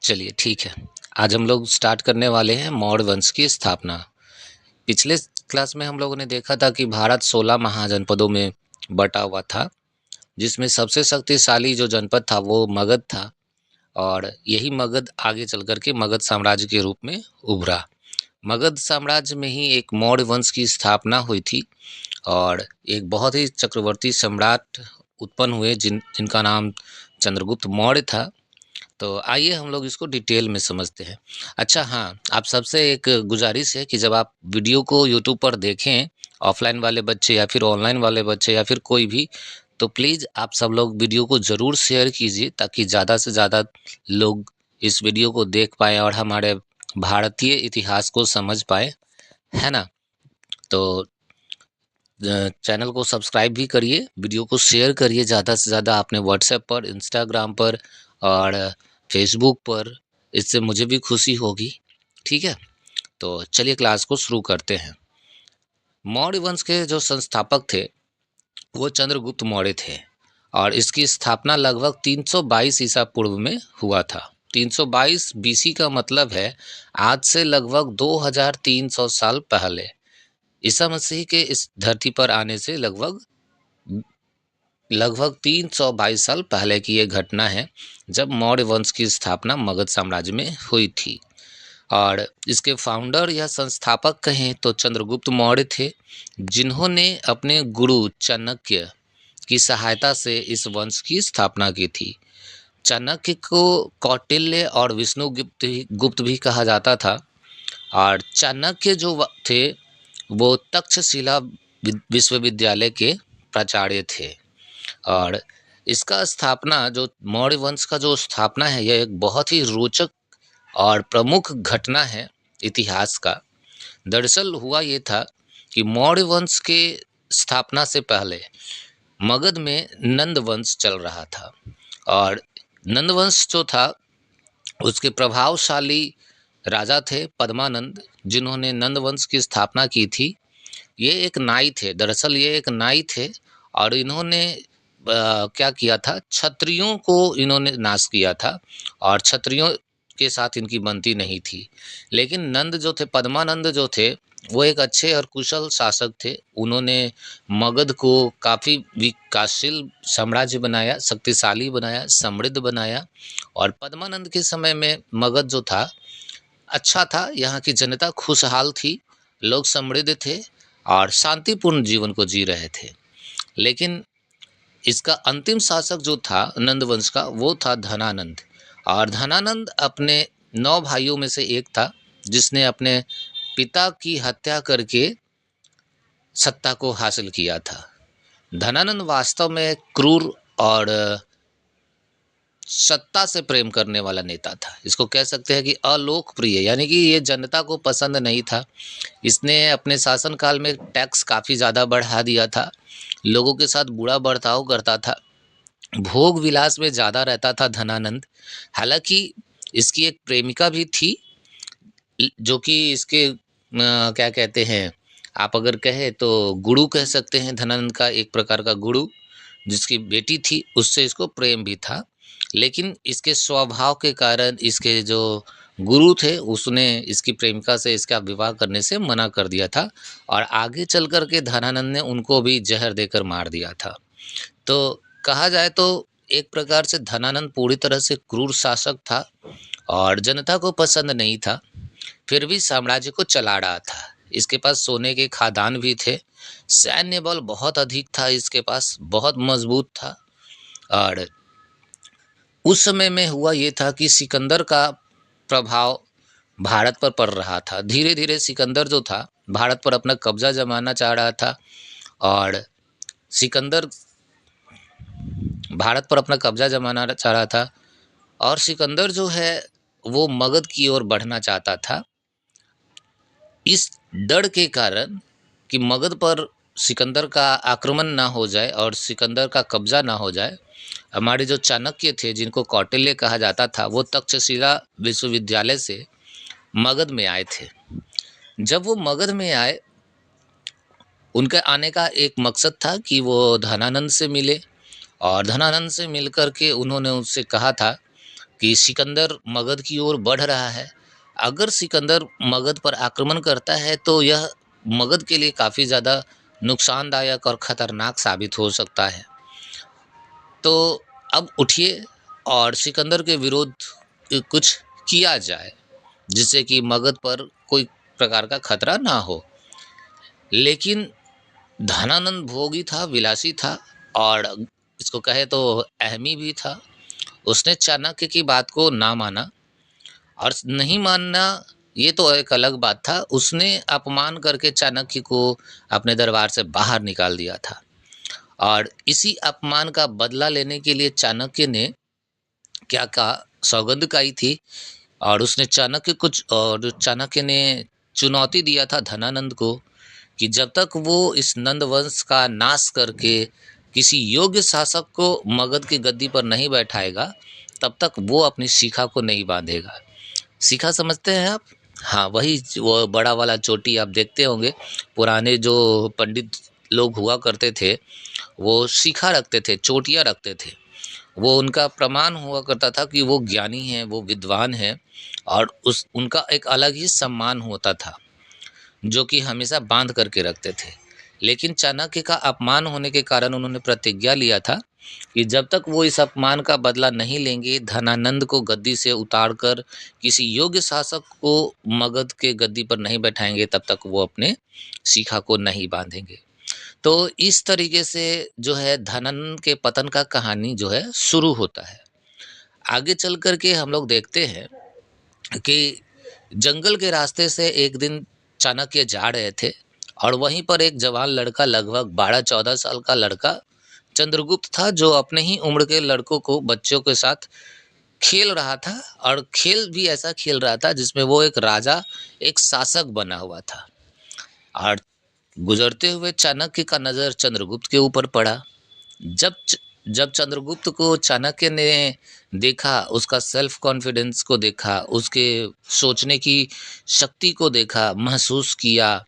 चलिए ठीक है। आज हम लोग स्टार्ट करने वाले हैं मौर्य वंश की स्थापना। पिछले क्लास में हम लोगों ने देखा था कि भारत 16 महाजनपदों में बटा हुआ था, जिसमें सबसे शक्तिशाली जो जनपद था वो मगध था और यही मगध आगे चल कर के मगध साम्राज्य के रूप में उभरा। मगध साम्राज्य में ही एक मौर्य वंश की स्थापना हुई थी और एक बहुत ही चक्रवर्ती सम्राट उत्पन्न हुए जिनका नाम चंद्रगुप्त मौर्य था। तो आइए हम लोग इसको डिटेल में समझते हैं। अच्छा हाँ, आप सबसे एक गुजारिश है कि जब आप वीडियो को यूट्यूब पर देखें, ऑफलाइन वाले बच्चे या फिर ऑनलाइन वाले बच्चे या फिर कोई भी, तो प्लीज़ आप सब लोग वीडियो को ज़रूर शेयर कीजिए ताकि ज़्यादा से ज़्यादा लोग इस वीडियो को देख पाएँ और हमारे भारतीय इतिहास को समझ पाएँ, है ना? तो चैनल को सब्सक्राइब भी करिए, वीडियो को शेयर करिए ज़्यादा से ज़्यादा अपने व्हाट्सएप पर, इंस्टाग्राम पर और फेसबुक पर। इससे मुझे भी खुशी होगी। ठीक है, तो चलिए क्लास को शुरू करते हैं। मौर्य वंश के जो संस्थापक थे वो चंद्रगुप्त मौर्य थे और इसकी स्थापना लगभग 322 ईसा पूर्व में हुआ था। 322 बीसी का मतलब है आज से लगभग 2300 साल पहले। ईसा मसीह के इस धरती पर आने से लगभग 322 साल पहले की ये घटना है, जब मौर्य वंश की स्थापना मगध साम्राज्य में हुई थी। और इसके फाउंडर या संस्थापक कहें तो चंद्रगुप्त मौर्य थे, जिन्होंने अपने गुरु चाणक्य की सहायता से इस वंश की स्थापना की थी। चाणक्य को कौटिल्य और विष्णुगुप्त गुप्त भी कहा जाता था और चाणक्य जो थे वो तक्षशिला विश्वविद्यालय के प्राचार्य थे। और इसका स्थापना जो मौर्य वंश का जो स्थापना है, यह एक बहुत ही रोचक और प्रमुख घटना है इतिहास का। दरअसल हुआ ये था कि मौर्य वंश के स्थापना से पहले मगध में नंद वंश चल रहा था और नंद वंश जो था उसके प्रभावशाली राजा थे पद्मानंद, जिन्होंने नंद वंश की स्थापना की थी। ये एक नाई थे, दरअसल ये एक नाई थे और इन्होंने क्या किया था, क्षत्रियों को इन्होंने नाश किया था और क्षत्रियों के साथ इनकी बनती नहीं थी। लेकिन नंद जो थे, पद्मानंद जो थे, वो एक अच्छे और कुशल शासक थे। उन्होंने मगध को काफ़ी विकासशील साम्राज्य बनाया, शक्तिशाली बनाया, समृद्ध बनाया और पद्मानंद के समय में मगध जो था अच्छा था, यहाँ की जनता खुशहाल थी, लोग समृद्ध थे और शांतिपूर्ण जीवन को जी रहे थे। लेकिन इसका अंतिम शासक जो था नंद वंश का, वो था धनानंद और धनानंद अपने 9 भाइयों में से एक था, जिसने अपने पिता की हत्या करके सत्ता को हासिल किया था। धनानंद वास्तव में क्रूर और सत्ता से प्रेम करने वाला नेता था। इसको कह सकते हैं कि अलोकप्रिय, यानी कि ये जनता को पसंद नहीं था। इसने अपने शासनकाल में टैक्स काफ़ी ज़्यादा बढ़ा दिया था, लोगों के साथ बुरा बर्ताव करता था, भोग विलास में ज़्यादा रहता था धनानंद। हालांकि इसकी एक प्रेमिका भी थी, जो कि इसके क्या कहते हैं, आप अगर कहें तो गुरु कह सकते हैं, धनानंद का एक प्रकार का गुरु, जिसकी बेटी थी, उससे इसको प्रेम भी था। लेकिन इसके स्वभाव के कारण इसके जो गुरु थे, उसने इसकी प्रेमिका से इसका विवाह करने से मना कर दिया था और आगे चल कर के धनानंद ने उनको भी जहर देकर मार दिया था। तो कहा जाए तो एक प्रकार से धनानंद पूरी तरह से क्रूर शासक था और जनता को पसंद नहीं था, फिर भी साम्राज्य को चला रहा था। इसके पास सोने के खादान भी थे, सैन्य बल बहुत अधिक था, इसके पास बहुत मजबूत था। और उस समय में हुआ ये था कि सिकंदर का प्रभाव भारत पर पड़ रहा था। धीरे धीरे सिकंदर जो था भारत पर अपना कब्जा जमाना चाह रहा था और सिकंदर भारत पर अपना कब्जा जमाना चाह रहा था और सिकंदर जो है वो मगध की ओर बढ़ना चाहता था। इस डर के कारण कि मगध पर सिकंदर का आक्रमण ना हो जाए और सिकंदर का कब्जा ना हो जाए, हमारे जो चाणक्य थे, जिनको कौटिल्य कहा जाता था, वो तक्षशिला विश्वविद्यालय से मगध में आए थे। जब वो मगध में आए, उनके आने का एक मकसद था कि वो धनानंद से मिले और धनानंद से मिलकर के उन्होंने उनसे कहा था कि सिकंदर मगध की ओर बढ़ रहा है। अगर सिकंदर मगध पर आक्रमण करता है तो यह मगध के लिए काफ़ी ज़्यादा नुकसानदायक और ख़तरनाक साबित हो सकता है। तो अब उठिए और सिकंदर के विरुद्ध कुछ किया जाए, जिससे कि मगध पर कोई प्रकार का खतरा ना हो। लेकिन धनानंद भोगी था, विलासी था और इसको कहे तो अहमी भी था। उसने चाणक्य की बात को ना माना, और नहीं मानना ये तो एक अलग बात था। उसने अपमान करके चाणक्य को अपने दरबार से बाहर निकाल दिया था। और इसी अपमान का बदला लेने के लिए चाणक्य ने क्या कहा, सौगंध खाई थी। और उसने चाणक्य ने चुनौती दिया था धनानंद को कि जब तक वो इस नंद वंश का नाश करके किसी योग्य शासक को मगध की गद्दी पर नहीं बैठाएगा, तब तक वो अपनी शिखा को नहीं बांधेगा। शिखा समझते हैं आप? हाँ, वही वो बड़ा वाला चोटी आप देखते होंगे। पुराने जो पंडित लोग हुआ करते थे, वो शिखा रखते थे, चोटियाँ रखते थे। वो उनका प्रमाण हुआ करता था कि वो ज्ञानी हैं, वो विद्वान हैं, और उस उनका एक अलग ही सम्मान होता था, जो कि हमेशा बांध करके रखते थे। लेकिन चाणक्य का अपमान होने के कारण उन्होंने प्रतिज्ञा लिया था कि जब तक वो इस अपमान का बदला नहीं लेंगे, धनानंद को गद्दी से उतारकर किसी योग्य शासक को मगध के गद्दी पर नहीं बैठाएंगे, तब तक वो अपने शिखा को नहीं बांधेंगे। तो इस तरीके से जो है धनानंद के पतन का कहानी जो है शुरू होता है। आगे चल कर के हम लोग देखते हैं कि जंगल के रास्ते से एक दिन चाणक्य जा रहे थे, और वहीं पर एक जवान लड़का, लगभग 12-14 साल का लड़का चंद्रगुप्त था, जो अपने ही उम्र के लड़कों को, बच्चों के साथ खेल रहा था। और खेल भी ऐसा खेल रहा था जिसमें वो एक राजा, एक शासक बना हुआ था। और गुजरते हुए चाणक्य का नज़र चंद्रगुप्त के ऊपर पड़ा। जब जब चंद्रगुप्त को चाणक्य ने देखा, उसका सेल्फ कॉन्फिडेंस को देखा, उसके सोचने की शक्ति को देखा, महसूस किया,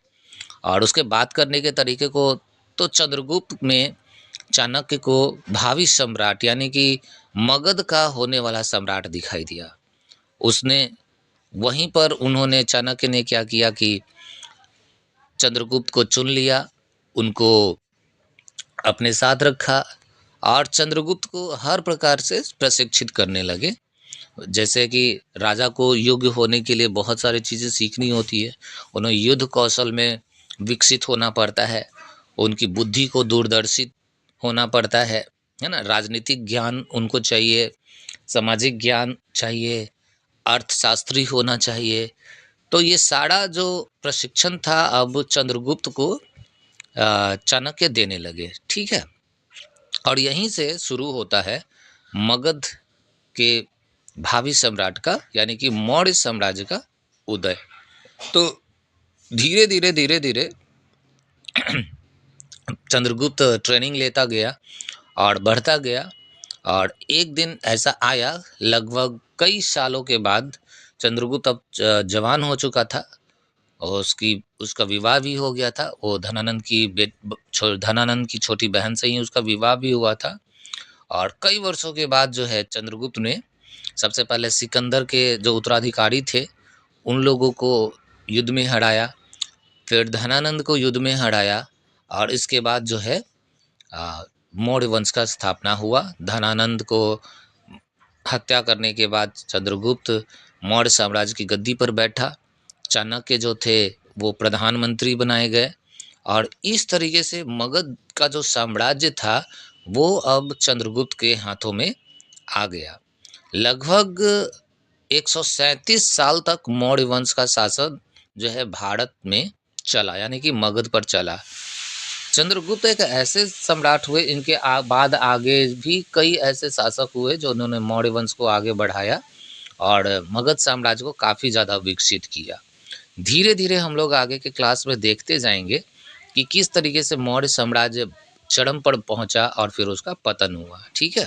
और उसके बात करने के तरीके को, तो चंद्रगुप्त में चाणक्य को भावी सम्राट, यानी कि मगध का होने वाला सम्राट दिखाई दिया। उसने वहीं पर उन्होंने चाणक्य ने क्या किया कि चंद्रगुप्त को चुन लिया, उनको अपने साथ रखा, और चंद्रगुप्त को हर प्रकार से प्रशिक्षित करने लगे। जैसे कि राजा को योग्य होने के लिए बहुत सारी चीज़ें सीखनी होती है। उन्हें युद्ध कौशल में विकसित होना पड़ता है, उनकी बुद्धि को दूरदर्शित होना पड़ता है ना। राजनीतिक ज्ञान उनको चाहिए, सामाजिक ज्ञान चाहिए, अर्थशास्त्री होना चाहिए। तो ये सारा जो प्रशिक्षण था, अब चंद्रगुप्त को चाणक्य देने लगे, ठीक है। और यहीं से शुरू होता है मगध के भावी सम्राट का, यानी कि मौर्य साम्राज्य का उदय। तो धीरे धीरे धीरे धीरे चंद्रगुप्त ट्रेनिंग लेता गया और बढ़ता गया। और एक दिन ऐसा आया, लगभग कई सालों के बाद, चंद्रगुप्त अब जवान हो चुका था, और उसका विवाह भी हो गया था। वो धनानंद की छोटी बहन से ही उसका विवाह भी हुआ था। और कई वर्षों के बाद जो है चंद्रगुप्त ने सबसे पहले सिकंदर के जो उत्तराधिकारी थे, उन लोगों को युद्ध में हराया, फिर धनानंद को युद्ध में हराया, और इसके बाद जो है मौर्य वंश का स्थापना हुआ। धनानंद को हत्या करने के बाद चंद्रगुप्त मौर्य साम्राज्य की गद्दी पर बैठा। चाणक्य जो थे वो प्रधानमंत्री बनाए गए, और इस तरीके से मगध का जो साम्राज्य था वो अब चंद्रगुप्त के हाथों में आ गया। लगभग 137 साल तक मौर्य वंश का शासन जो है भारत में चला, यानी कि मगध पर चला। चंद्रगुप्त एक ऐसे सम्राट हुए, इनके बाद आगे भी कई ऐसे शासक हुए जो उन्होंने मौर्य वंश को आगे बढ़ाया और मगध साम्राज्य को काफ़ी ज़्यादा विकसित किया। धीरे धीरे हम लोग आगे के क्लास में देखते जाएंगे कि किस तरीके से मौर्य साम्राज्य चरम पर पहुंचा और फिर उसका पतन हुआ, ठीक है।